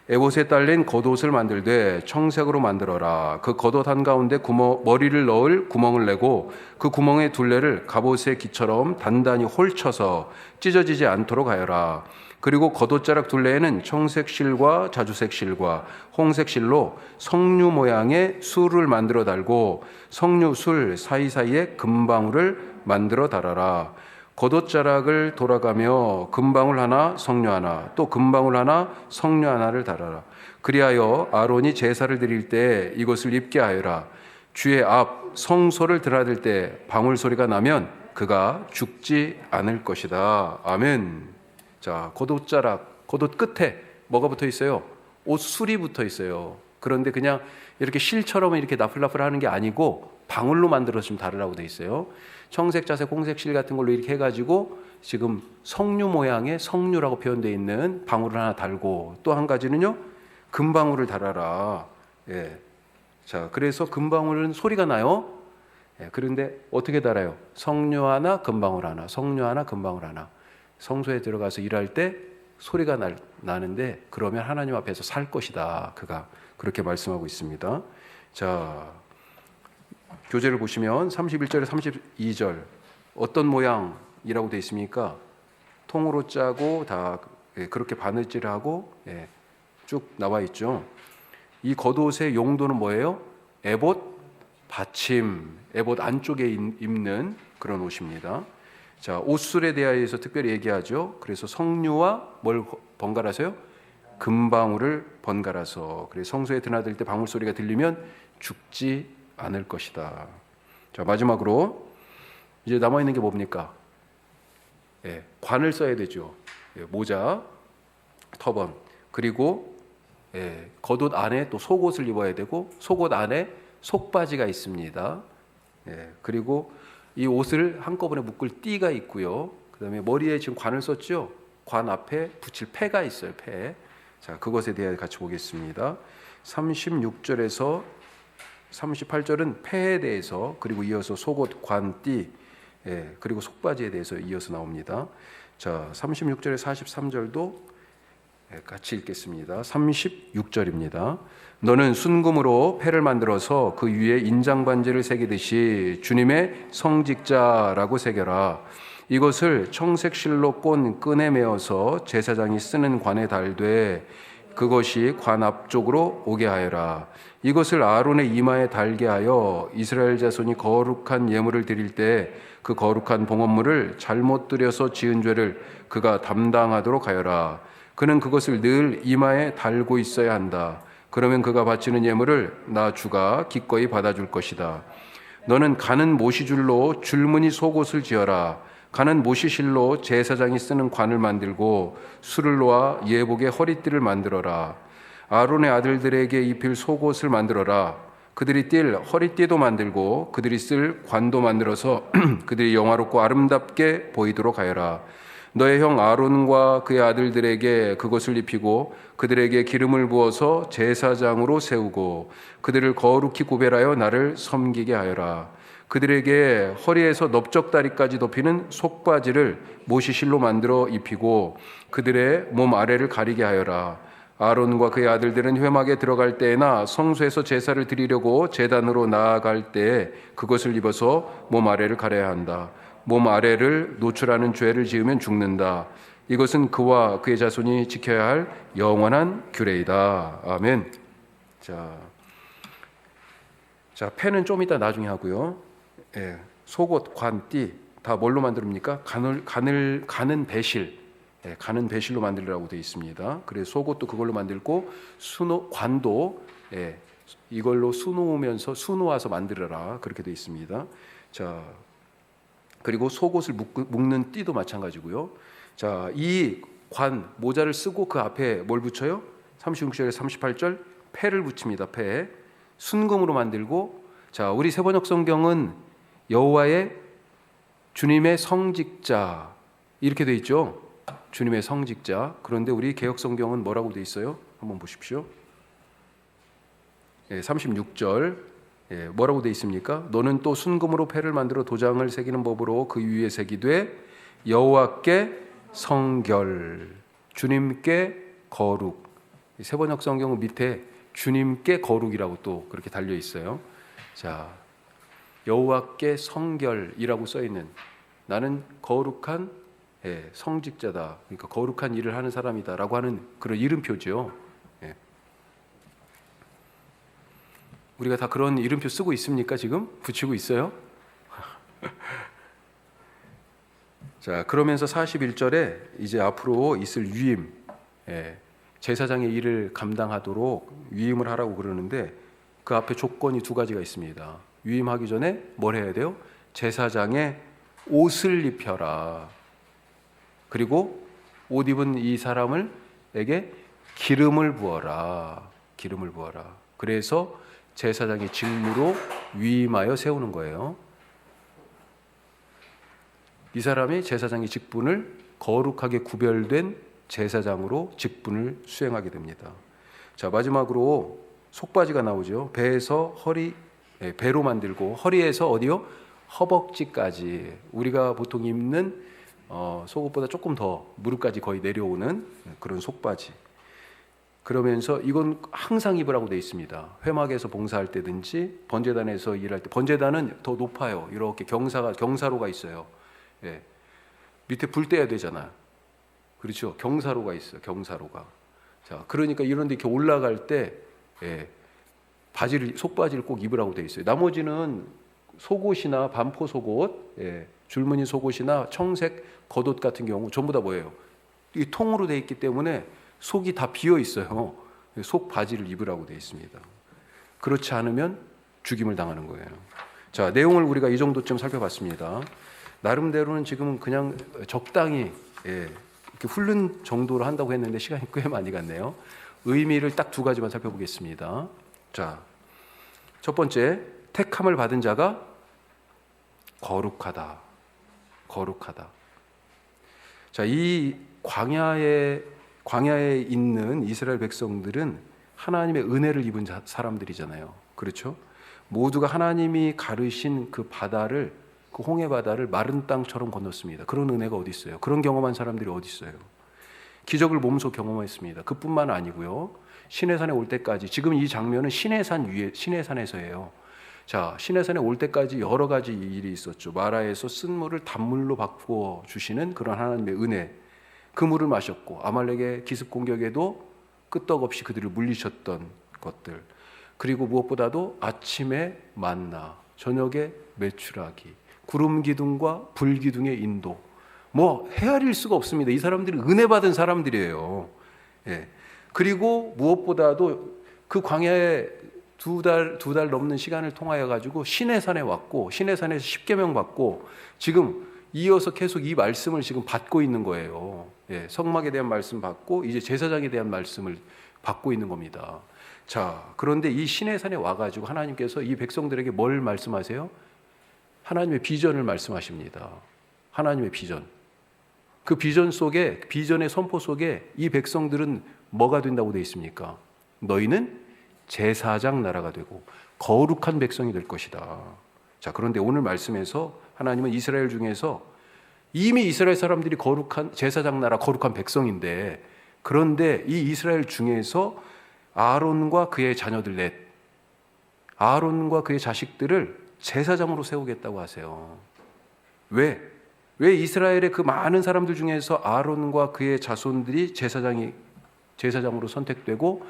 에봇에 딸린 겉옷을 만들되 청색으로 만들어라. 그 겉옷 한가운데 머리를 넣을 구멍을 내고 그 구멍의 둘레를 갑옷의 기처럼 단단히 홀쳐서 찢어지지 않도록 하여라. 그리고 겉옷자락 둘레에는 청색 실과 자주색 실과 홍색 실로 석류 모양의 술을 만들어 달고 석류 술 사이사이에 금방울을 만들어 달아라. 겉옷자락을 돌아가며 금방울 하나 석류 하나 또 금방울 하나 석류 하나를 달아라. 그리하여 아론이 제사를 드릴 때 이것을 입게 하여라. 주의 앞 성소를 드나들 때 방울 소리가 나면 그가 죽지 않을 것이다. 아멘. 자, 겉옷자락, 겉옷 끝에 뭐가 붙어 있어요? 옷술이 붙어 있어요. 그런데 그냥 이렇게 실처럼 이렇게 나풀나풀 하는 게 아니고 방울로 만들어서 좀 다르라고 돼 있어요. 청색, 자색, 홍색 실 같은 걸로 이렇게 해가지고 지금 석류 모양의 석류라고 표현되어 있는 방울을 하나 달고 또 한 가지는요, 금방울을 달아라. 자, 그래서 금방울은 소리가 나요. 그런데 어떻게 달아요? 석류 하나, 금방울 하나, 석류 하나, 금방울 하나. 성소에 들어가서 일할 때 소리가 나는데 그러면 하나님 앞에서 살 것이다. 그가 그렇게 말씀하고 있습니다. 자, 교재를 보시면 31절에 32절 어떤 모양이라고 되어 있습니까? 통으로 짜고 다 그렇게 바느질하고 쭉 나와 있죠. 이 겉옷의 용도는 뭐예요? 에봇 받침, 에봇 안쪽에 입는 그런 옷입니다. 자, 옷술에 대하여서 특별히 얘기하죠. 그래서 석류와 뭘 번갈아서요? 금방울을 번갈아서. 그래서 성소에 드나들 때 방울 소리가 들리면 죽지 않을 것이다. 자, 마지막으로 이제 남아 있는 게 뭡니까? 관을 써야 되죠. 모자, 터번, 그리고 겉옷 안에 또 속옷을 입어야 되고 속옷 안에 속바지가 있습니다. 그리고 이 옷을 한꺼번에 묶을 띠가 있고요. 그다음에 머리에 지금 관을 썼죠. 관 앞에 붙일 패가 있어요. 패. 자, 그것에 대해 같이 보겠습니다. 36절에서 38절은 패에 대해서, 그리고 이어서 속옷, 관, 띠, 그리고 속바지에 대해서 이어서 나옵니다. 자, 36절에 43절도 같이 읽겠습니다. 36절입니다. 너는 순금으로 패를 만들어서 그 위에 인장 반지를 새기듯이 주님의 성직자라고 새겨라. 이것을 청색 실로 꼰 끈에 메어서 제사장이 쓰는 관에 달되 그것이 관 앞쪽으로 오게 하여라. 이것을 아론의 이마에 달게 하여 이스라엘 자손이 거룩한 예물을 드릴 때 그 거룩한 봉헌물을 잘못 드려서 지은 죄를 그가 담당하도록 하여라. 그는 그것을 늘 이마에 달고 있어야 한다. 그러면 그가 바치는 예물을 나 주가 기꺼이 받아줄 것이다. 너는 가는 모시줄로 줄무늬 속옷을 지어라. 가는 모시실로 제사장이 쓰는 관을 만들고 술을 놓아 예복의 허리띠를 만들어라. 아론의 아들들에게 입힐 속옷을 만들어라. 그들이 띨 허리띠도 만들고 그들이 쓸 관도 만들어서 그들이 영화롭고 아름답게 보이도록 하여라. 너의 형 아론과 그의 아들들에게 그것을 입히고 그들에게 기름을 부어서 제사장으로 세우고 그들을 거룩히 구별하여 나를 섬기게 하여라. 그들에게 허리에서 넓적다리까지 덮이는 속바지를 모시실로 만들어 입히고 그들의 몸 아래를 가리게 하여라. 아론과 그의 아들들은 회막에 들어갈 때나 성소에서 제사를 드리려고 제단으로 나아갈 때에 그것을 입어서 몸 아래를 가려야 한다. 몸 아래를 노출하는 죄를 지으면 죽는다. 이것은 그와 그의 자손이 지켜야 할 영원한 규례이다. 아멘. 자, 펜은 좀 이따 나중에 하고요. 속옷, 관, 띠 다 뭘로 만듭니까? 가는 배실. 가는 배실로 만들라고 되어 있습니다. 그래서 속옷도 그걸로 만들고 관도 이걸로 수놓아서 만들어라 그렇게 되어 있습니다. 자, 그리고 속옷을 묶는 띠도 마찬가지고요. 자, 이 모자를 쓰고 그 앞에 뭘 붙여요? 36절에 38절 패를 붙입니다. 패 순금으로 만들고, 자, 우리 세번역 성경은 여호와의 주님의 성직자 이렇게 되어 있죠. 주님의 성직자. 그런데 우리 개역 성경은 뭐라고 되어 있어요? 한번 보십시오. 36절 뭐라고 되어 있습니까? 너는 또 순금으로 패를 만들어 도장을 새기는 법으로 그 위에 새기되 여호와께 성결, 주님께 거룩. 세번역 성경은 밑에 주님께 거룩이라고 또 그렇게 달려 있어요. 자, 여호와께 성결이라고 써 있는, 나는 거룩한 성직자다. 그러니까 거룩한 일을 하는 사람이다라고 하는 그런 이름표죠. 우리가 다 그런 이름표 쓰고 있습니까? 지금 붙이고 있어요? 자, 그러면서 41절에 이제 앞으로 있을 위임, 제사장의 일을 감당하도록 위임을 하라고 그러는데 그 앞에 조건이 두 가지가 있습니다. 위임하기 전에 뭘 해야 돼요? 제사장의 옷을 입혀라. 그리고 옷 입은 이 사람에게 기름을 부어라. 기름을 부어라. 그래서 제사장의 직무로 위임하여 세우는 거예요. 이 사람이 제사장의 직분을 거룩하게 구별된 제사장으로 직분을 수행하게 됩니다. 자, 마지막으로 속바지가 나오죠. 배에서 배로 만들고 허리에서 어디요? 허벅지까지. 우리가 보통 입는 속옷보다 조금 더 무릎까지 거의 내려오는 그런 속바지. 그러면서 이건 항상 입으라고 되어 있습니다. 회막에서 봉사할 때든지 번제단에서 일할 때, 번제단은 더 높아요. 이렇게 경사로가 있어요. 밑에 불 떼야 되잖아요. 그렇죠? 경사로가 있어요. 경사로가. 자, 그러니까 이런 데 이렇게 올라갈 때 속바지를 꼭 입으라고 되어 있어요. 나머지는 속옷이나 반포 속옷, 줄무늬 속옷이나 청색 겉옷 같은 경우 전부 다 뭐예요? 이 통으로 되어 있기 때문에 속이 다 비어 있어요. 속 바지를 입으라고 되어 있습니다. 그렇지 않으면 죽임을 당하는 거예요. 자, 내용을 우리가 이 정도쯤 살펴봤습니다. 나름대로는 지금 그냥 적당히 이렇게 훑는 정도로 한다고 했는데 시간이 꽤 많이 갔네요. 의미를 딱 두 가지만 살펴보겠습니다. 자, 첫 번째, 택함을 받은 자가 거룩하다. 거룩하다. 자, 이 광야에 있는 이스라엘 백성들은 하나님의 은혜를 입은 사람들이잖아요. 그렇죠? 모두가 하나님이 가르신 그 바다를, 그 홍해 바다를 마른 땅처럼 건넜습니다. 그런 은혜가 어디 있어요? 그런 경험한 사람들이 어디 있어요? 기적을 몸소 경험했습니다. 그뿐만 아니고요. 시내산에 올 때까지, 지금 이 장면은 시내산에서예요. 자, 시내산에 올 때까지 여러 가지 일이 있었죠. 마라에서 쓴 물을 단물로 바꾸어 주시는 그런 하나님의 은혜. 그 물을 마셨고, 아말렉의 기습 공격에도 끄떡없이 그들을 물리셨던 것들. 그리고 무엇보다도 아침에 만나, 저녁에 메추라기, 구름 기둥과 불 기둥의 인도. 헤아릴 수가 없습니다. 이 사람들은 은혜 받은 사람들이에요. 그리고 무엇보다도 그 광야에 두 달 넘는 시간을 통하여 가지고 시내산에 왔고, 시내산에서 십계명 받고, 지금 이어서 계속 이 말씀을 지금 받고 있는 거예요. 성막에 대한 말씀 받고 이제 제사장에 대한 말씀을 받고 있는 겁니다. 자, 그런데 이 시내산에 와가지고 하나님께서 이 백성들에게 뭘 말씀하세요? 하나님의 비전을 말씀하십니다. 하나님의 비전. 그 비전 속에, 비전의 선포 속에 이 백성들은 뭐가 된다고 되어 있습니까? 너희는 제사장 나라가 되고 거룩한 백성이 될 것이다. 자, 그런데 오늘 말씀에서 하나님은 이스라엘 중에서 이미 이스라엘 사람들이 거룩한 제사장 나라, 거룩한 백성인데 그런데 이 이스라엘 중에서 아론과 그의 자녀들 넷, 아론과 그의 자식들을 제사장으로 세우겠다고 하세요. 왜 이스라엘의 그 많은 사람들 중에서 아론과 그의 자손들이 제사장으로 선택되고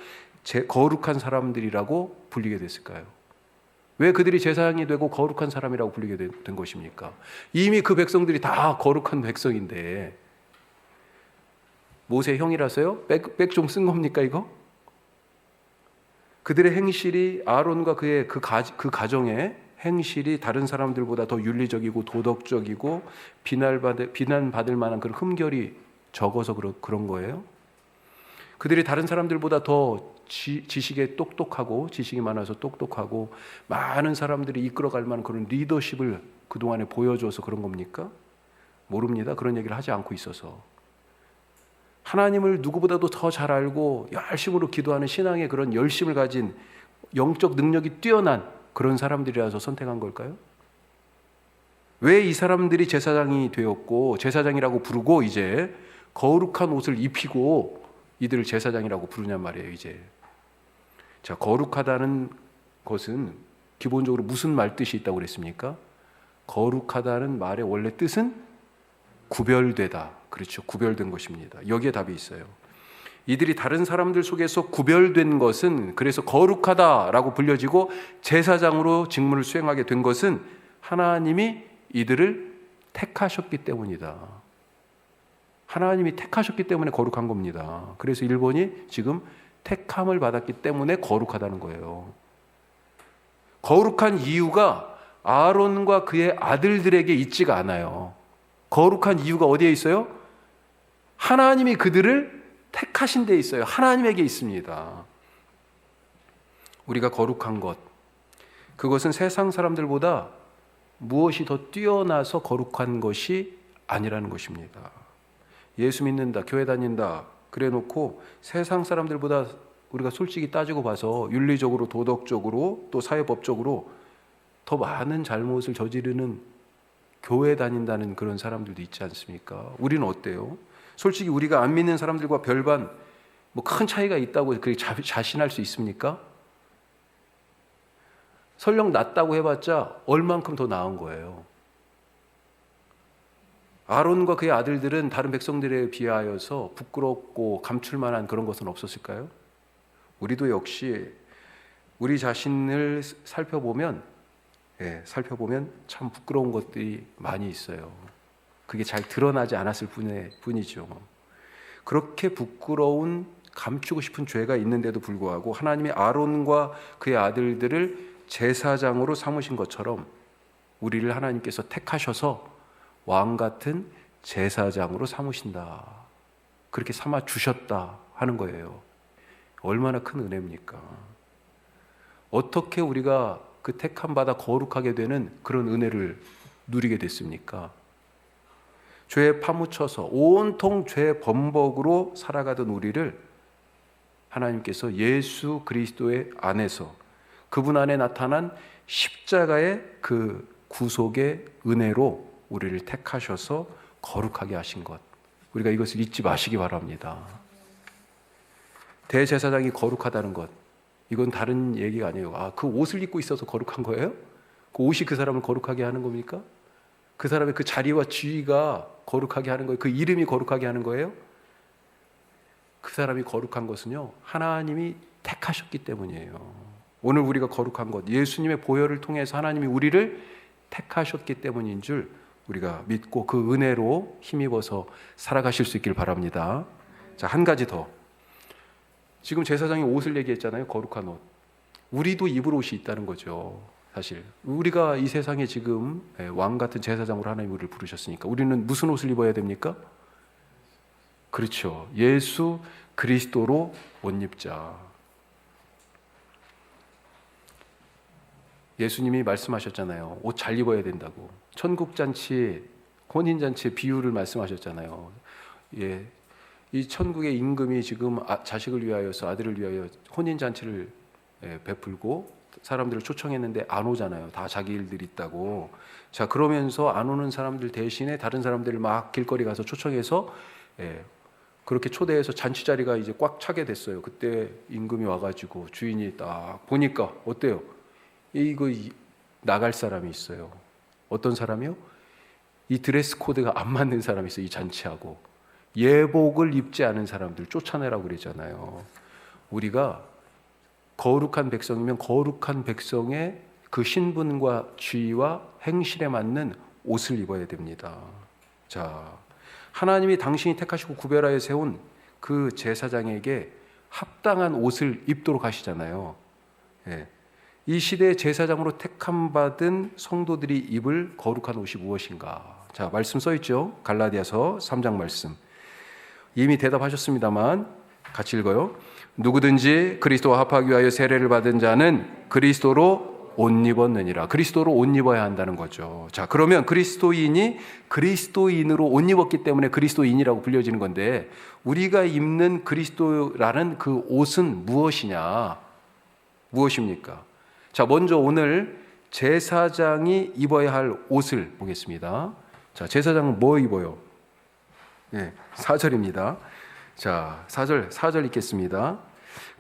거룩한 사람들이라고 불리게 됐을까요? 왜 그들이 제사장이 되고 거룩한 사람이라고 불리게 된 것입니까? 이미 그 백성들이 다 거룩한 백성인데 모세 형이라서요? 백 좀 쓴 겁니까 이거? 그들의 행실이 아론과 그의 그 가정의 행실이 다른 사람들보다 더 윤리적이고 도덕적이고 비난받을 만한 그런 흠결이 적어서 그런 거예요. 그들이 다른 사람들보다 더 지식에 똑똑하고 지식이 많아서 똑똑하고 많은 사람들이 이끌어갈 만한 그런 리더십을 그동안에 보여줘서 그런 겁니까? 모릅니다. 그런 얘기를 하지 않고 있어서. 하나님을 누구보다도 더 잘 알고 열심으로 기도하는 신앙의 그런 열심을 가진 영적 능력이 뛰어난 그런 사람들이라서 선택한 걸까요? 왜 이 사람들이 제사장이 되었고 제사장이라고 부르고 이제 거룩한 옷을 입히고 이들을 제사장이라고 부르냔 말이에요. 이제 자, 거룩하다는 것은 기본적으로 무슨 말 뜻이 있다고 그랬습니까? 거룩하다는 말의 원래 뜻은 구별되다. 그렇죠. 구별된 것입니다. 여기에 답이 있어요. 이들이 다른 사람들 속에서 구별된 것은, 그래서 거룩하다라고 불려지고 제사장으로 직무를 수행하게 된 것은 하나님이 이들을 택하셨기 때문이다. 하나님이 택하셨기 때문에 거룩한 겁니다. 그래서 일본이 지금 택함을 받았기 때문에 거룩하다는 거예요. 거룩한 이유가 아론과 그의 아들들에게 있지가 않아요. 거룩한 이유가 어디에 있어요? 하나님이 그들을 택하신 데 있어요. 하나님에게 있습니다. 우리가 거룩한 것, 그것은 세상 사람들보다 무엇이 더 뛰어나서 거룩한 것이 아니라는 것입니다. 예수 믿는다, 교회 다닌다 그래 놓고 세상 사람들보다 우리가 솔직히 따지고 봐서 윤리적으로 도덕적으로 또 사회법적으로 더 많은 잘못을 저지르는 교회 다닌다는 그런 사람들도 있지 않습니까? 우리는 어때요? 솔직히 우리가 안 믿는 사람들과 별반 뭐 큰 차이가 있다고 그렇게 자신할 수 있습니까? 설령 낫다고 해봤자 얼만큼 더 나은 거예요. 아론과 그의 아들들은 다른 백성들에 비하여서 부끄럽고 감출만한 그런 것은 없었을까요? 우리도 역시 우리 자신을 살펴보면 참 부끄러운 것들이 많이 있어요. 그게 잘 드러나지 않았을 뿐이죠. 그렇게 부끄러운 감추고 싶은 죄가 있는데도 불구하고 하나님이 아론과 그의 아들들을 제사장으로 삼으신 것처럼 우리를 하나님께서 택하셔서 왕 같은 제사장으로 삼으신다. 그렇게 삼아 주셨다 하는 거예요. 얼마나 큰 은혜입니까? 어떻게 우리가 그 택함 받아 거룩하게 되는 그런 은혜를 누리게 됐습니까? 죄에 파묻혀서 온통 죄 범벅으로 살아가던 우리를 하나님께서 예수 그리스도의 안에서 그분 안에 나타난 십자가의 그 구속의 은혜로 우리를 택하셔서 거룩하게 하신 것, 우리가 이것을 잊지 마시기 바랍니다. 대제사장이 거룩하다는 것, 이건 다른 얘기가 아니에요. 그 옷을 입고 있어서 거룩한 거예요? 그 옷이 그 사람을 거룩하게 하는 겁니까? 그 사람의 그 자리와 지위가 거룩하게 하는 거예요? 그 이름이 거룩하게 하는 거예요? 그 사람이 거룩한 것은요, 하나님이 택하셨기 때문이에요. 오늘 우리가 거룩한 것, 예수님의 보혈을 통해서 하나님이 우리를 택하셨기 때문인 줄 우리가 믿고 그 은혜로 힘입어서 살아가실 수 있길 바랍니다. 자, 한 가지 더. 지금 제사장이 옷을 얘기했잖아요. 거룩한 옷. 우리도 입을 옷이 있다는 거죠. 사실 우리가 이 세상에 지금 왕 같은 제사장으로 하나님 우리를 부르셨으니까 우리는 무슨 옷을 입어야 됩니까? 그렇죠. 예수 그리스도로 옷 입자. 예수님이 말씀하셨잖아요. 옷 잘 입어야 된다고. 천국잔치, 혼인잔치의 비유를 말씀하셨잖아요. 예, 이 천국의 임금이 지금 자식을 위하여서, 아들을 위하여 혼인잔치를 베풀고 사람들을 초청했는데 안 오잖아요. 다 자기 일들이 있다고. 자, 그러면서 안 오는 사람들 대신에 다른 사람들을 막 길거리 가서 초청해서 그렇게 초대해서 잔치 자리가 이제 꽉 차게 됐어요. 그때 임금이 와가지고 주인이 딱 보니까 어때요? 이거 나갈 사람이 있어요. 어떤 사람이요? 이 드레스 코드가 안 맞는 사람이 있어요. 이 잔치하고 예복을 입지 않은 사람들 쫓아내라고 그랬잖아요. 우리가 거룩한 백성이면 거룩한 백성의 그 신분과 지위와 행실에 맞는 옷을 입어야 됩니다. 자, 하나님이 당신이 택하시고 구별하여 세운 그 제사장에게 합당한 옷을 입도록 하시잖아요. 예. 이 시대의 제사장으로 택함 받은 성도들이 입을 거룩한 옷이 무엇인가? 자, 말씀 써 있죠. 갈라디아서 3장 말씀. 이미 대답하셨습니다만 같이 읽어요. 누구든지 그리스도와 합하기 위하여 세례를 받은 자는 그리스도로 옷 입었느니라. 그리스도로 옷 입어야 한다는 거죠. 자, 그러면 그리스도인이 그리스도인으로 옷 입었기 때문에 그리스도인이라고 불려지는 건데, 우리가 입는 그리스도라는 그 옷은 무엇이냐? 무엇입니까? 자, 먼저 오늘 제사장이 입어야 할 옷을 보겠습니다. 자, 제사장은 뭐 입어요? 네, 4절입니다. 자, 4절 읽겠습니다.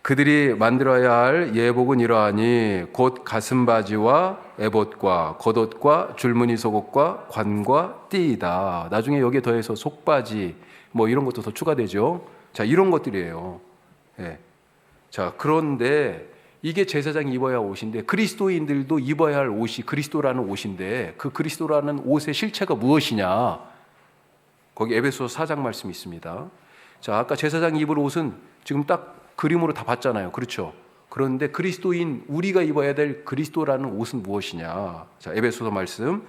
그들이 만들어야 할 예복은 이러하니 곧 가슴바지와 에봇과 겉옷과 줄무늬 속옷과 관과 띠이다. 나중에 여기에 더해서 속바지 뭐 이런 것도 더 추가되죠. 자, 이런 것들이에요. 네. 자, 그런데 이게 제사장이 입어야 할 옷인데, 그리스도인들도 입어야 할 옷이 그리스도라는 옷인데, 그 그리스도라는 옷의 실체가 무엇이냐? 거기 에베소서 4장 말씀이 있습니다. 자, 아까 제사장이 입을 옷은 지금 딱 그림으로 다 봤잖아요. 그렇죠? 그런데 그리스도인 우리가 입어야 될 그리스도라는 옷은 무엇이냐? 자, 에베소서 말씀.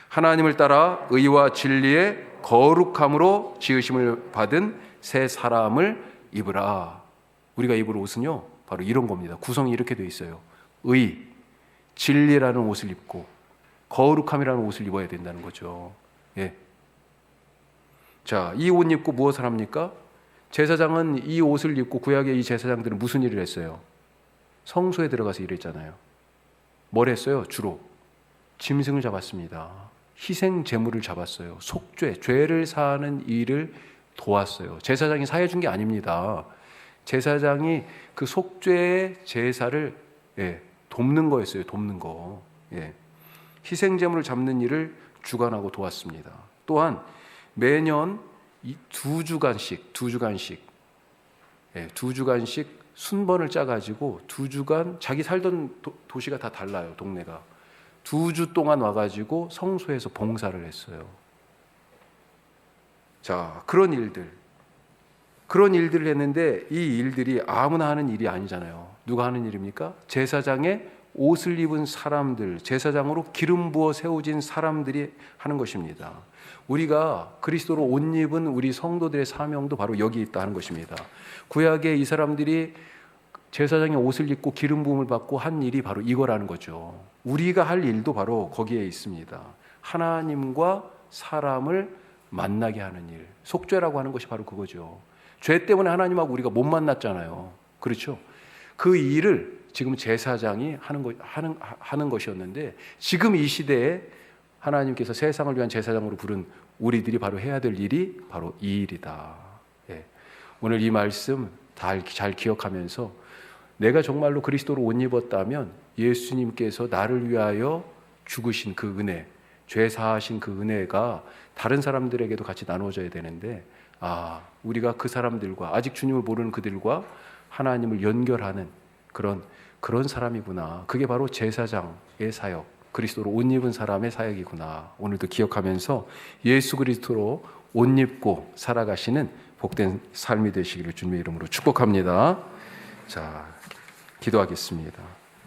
하나님을 따라 의와 진리의 거룩함으로 지으심을 받은 새 사람을 입으라. 우리가 입을 옷은요, 바로 이런 겁니다. 구성이 이렇게 되어 있어요. 의, 진리라는 옷을 입고 거룩함이라는 옷을 입어야 된다는 거죠. 예. 자, 이 옷 입고 무엇을 합니까? 제사장은 이 옷을 입고, 구약의 이 제사장들은 무슨 일을 했어요? 성소에 들어가서 일했잖아요. 뭘 했어요? 주로 짐승을 잡았습니다. 희생 제물을 잡았어요. 속죄, 죄를 사하는 일을 도왔어요. 제사장이 사해준 게 아닙니다. 제사장이 그 속죄의 제사를 돕는 거였어요. 돕는 거. 희생 제물을 잡는 일을 주관하고 도왔습니다. 또한 매년 두 주간씩 순번을 짜가지고 2주간, 자기 살던 도시가 다 달라요. 동네가 2주 동안 와가지고 성소에서 봉사를 했어요. 자, 그런 일들을 했는데, 이 일들이 아무나 하는 일이 아니잖아요. 누가 하는 일입니까? 제사장의 옷을 입은 사람들, 제사장으로 기름 부어 세워진 사람들이 하는 것입니다. 우리가 그리스도로 옷 입은 우리 성도들의 사명도 바로 여기 있다 하는 것입니다. 구약에 이 사람들이 제사장의 옷을 입고 기름 부음을 받고 한 일이 바로 이거라는 거죠. 우리가 할 일도 바로 거기에 있습니다. 하나님과 사람을 만나게 하는 일, 속죄라고 하는 것이 바로 그거죠. 죄 때문에 하나님하고 우리가 못 만났잖아요. 그렇죠? 그 일을 지금 제사장이 하는 것이었는데, 지금 이 시대에 하나님께서 세상을 위한 제사장으로 부른 우리들이 바로 해야 될 일이 바로 이 일이다. 오늘 이 말씀 잘 기억하면서, 내가 정말로 그리스도로 옷 입었다면 예수님께서 나를 위하여 죽으신 그 은혜, 죄 사하신 그 은혜가 다른 사람들에게도 같이 나눠져야 되는데, 우리가 그 사람들과, 아직 주님을 모르는 그들과 하나님을 연결하는 그런 사람이구나. 그게 바로 제사장의 사역, 그리스도로 옷 입은 사람의 사역이구나. 오늘도 기억하면서 예수 그리스도로 옷 입고 살아가시는 복된 삶이 되시기를 주님의 이름으로 축복합니다. 자, 기도하겠습니다.